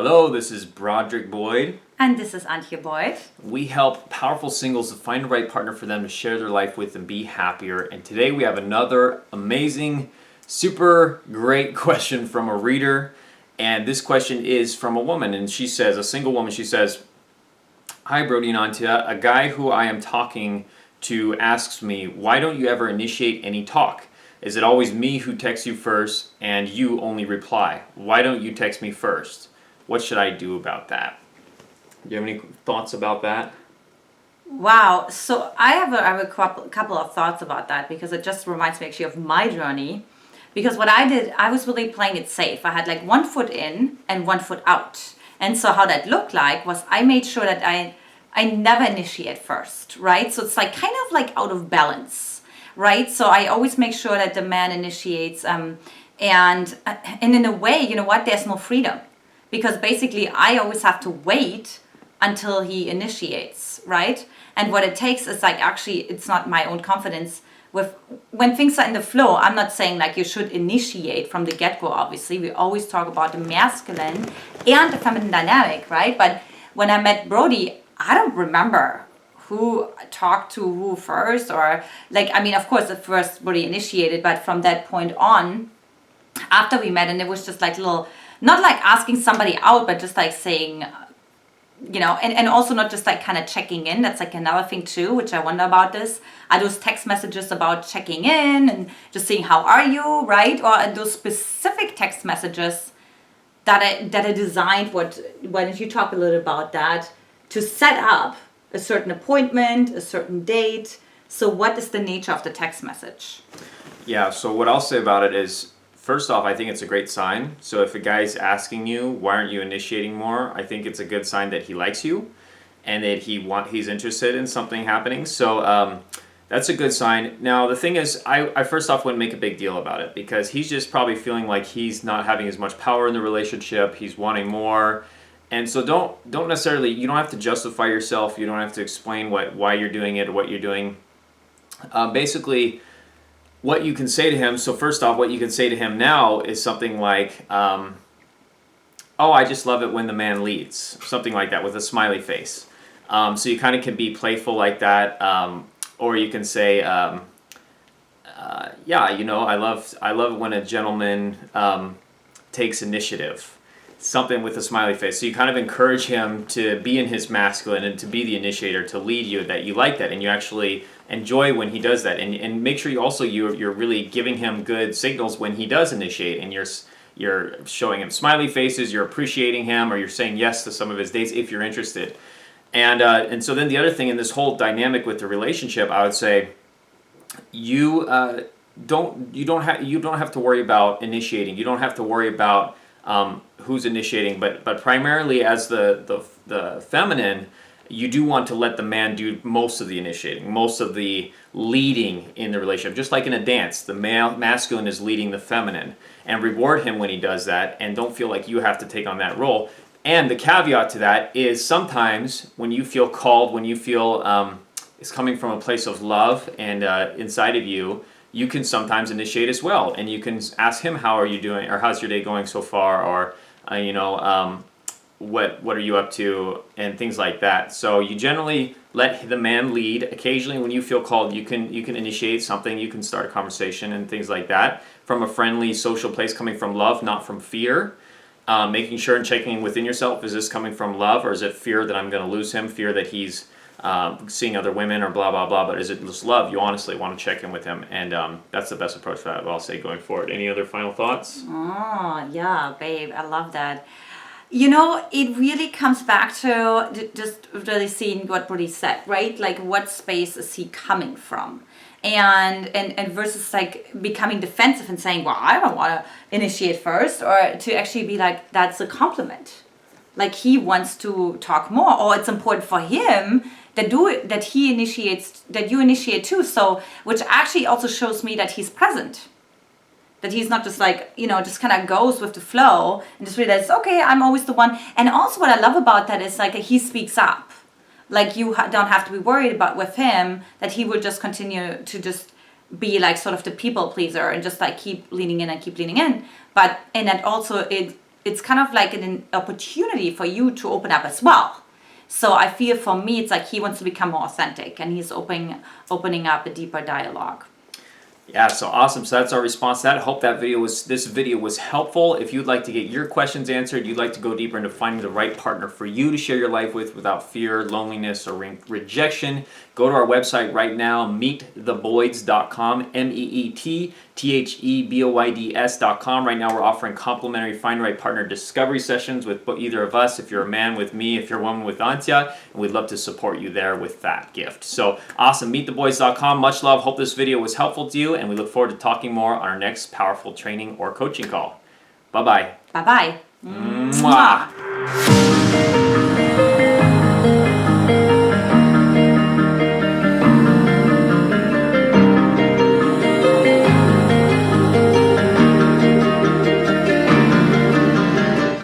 Hello, this is Broderick Boyd. And this is Antia Boyd. We help powerful singles to find the right partner for them to share their life with and be happier. And today we have another amazing, super great question from a reader. And this question is from a woman, and she says, a single woman, she says, "Hi Brody and Antia, a guy who I am talking to asks me, why don't you ever initiate any talk? Is it always me who texts you first and you only reply? Why don't you text me first? What should I do about that?" Do you have any thoughts about that? Wow. So I have a couple of thoughts about that because it just reminds me actually of my journey. Because what I did, I was really playing it safe. I had like 1 foot in and 1 foot out. And so how that looked like was I made sure that I never initiate first, right? So it's like kind of like out of balance, right? So I always make sure that the man initiates and in a way, you know what, there's no freedom. Because basically I always have to wait until he initiates, right? And what it takes is like, actually, it's not my own confidence. When things are in the flow, I'm not saying like you should initiate from the get-go, obviously. We always talk about the masculine and the feminine dynamic, right? But when I met Brody, I don't remember who talked to who first, or like, I mean, of course, at first Brody initiated, but from that point on, after we met, and it was just like little, not like asking somebody out, but just like saying, you know, and also not just like kind of checking in. That's like another thing too, which I wonder about this. Are those text messages about checking in and just saying, how are you, right? Or are those specific text messages that are designed, why don't you talk a little about that, to set up a certain appointment, a certain date? So what is the nature of the text message? Yeah, so what I'll say about it is, first off, I think it's a great sign. So if a guy's asking you, why aren't you initiating more? I think it's a good sign that he likes you and that he's interested in something happening. So that's a good sign. Now, the thing is, I first off wouldn't make a big deal about it because he's just probably feeling like he's not having as much power in the relationship. He's wanting more. And so don't necessarily, you don't have to justify yourself. You don't have to explain why you're doing it or what you're doing. Basically, what you can say to him, so first off, what you can say to him now is something like, oh, I just love it when the man leads. Something like that with a smiley face. So you kind of can be playful like that. Or you can say, yeah, you know, I love it when a gentleman takes initiative. Something with a smiley face. So you kind of encourage him to be in his masculine and to be the initiator, to lead you, that you like that and you actually enjoy when he does that. And make sure you're really giving him good signals when he does initiate, and you're showing him smiley faces, you're appreciating him, or you're saying yes to some of his dates if you're interested. And so then the other thing in this whole dynamic with the relationship, I would say you don't have to worry about initiating. You don't have to worry about who's initiating, but primarily as the feminine, you do want to let the man do most of the initiating, most of the leading in the relationship. Just like in a dance, the masculine is leading the feminine, and reward him when he does that, and don't feel like you have to take on that role. And the caveat to that is sometimes when you feel called, when you feel it's coming from a place of love and inside of you, you can sometimes initiate as well, and you can ask him, how are you doing, or how's your day going so far, or what are you up to, and things like that. So you generally let the man lead. Occasionally when you feel called, you can initiate something, you can start a conversation and things like that from a friendly social place, coming from love, not from fear. Making sure and checking in within yourself, is this coming from love, or is it fear that I'm going to lose him, fear that he's seeing other women, or blah blah blah? But is it just love? You honestly want to check in with him, and that's the best approach for that, I'll say, going forward. Any other final thoughts? Oh yeah, babe, I love that. You know, it really comes back to just really seeing what Brody said, right? Like, what space is he coming from? And versus like becoming defensive and saying, well, I don't want to initiate first, or to actually be like, that's a compliment. Like, he wants to talk more, or it's important for him that he initiates, that you initiate too. So, which actually also shows me that he's present. That he's not just like, you know, just kind of goes with the flow and just realizes, okay, I'm always the one. And also what I love about that is like he speaks up. Like, you don't have to be worried about with him that he will just continue to just be like sort of the people pleaser and just like keep leaning in and keep leaning in. And that also it's kind of like an opportunity for you to open up as well. So I feel for me, it's like he wants to become more authentic, and he's opening up a deeper dialogue. Yeah, so awesome. So that's our response to that. I hope this video was helpful. If you'd like to get your questions answered, you'd like to go deeper into finding the right partner for you to share your life with without fear, loneliness, or rejection, go to our website right now, meettheboyds.com, meettheboyds.com. Right now we're offering complimentary Find the Right Partner discovery sessions with either of us, if you're a man with me, if you're a woman with Antia, and we'd love to support you there with that gift. So awesome, meettheboyds.com. Much love. Hope this video was helpful to you, and we look forward to talking more on our next powerful training or coaching call. Bye-bye. Bye-bye. Mwah.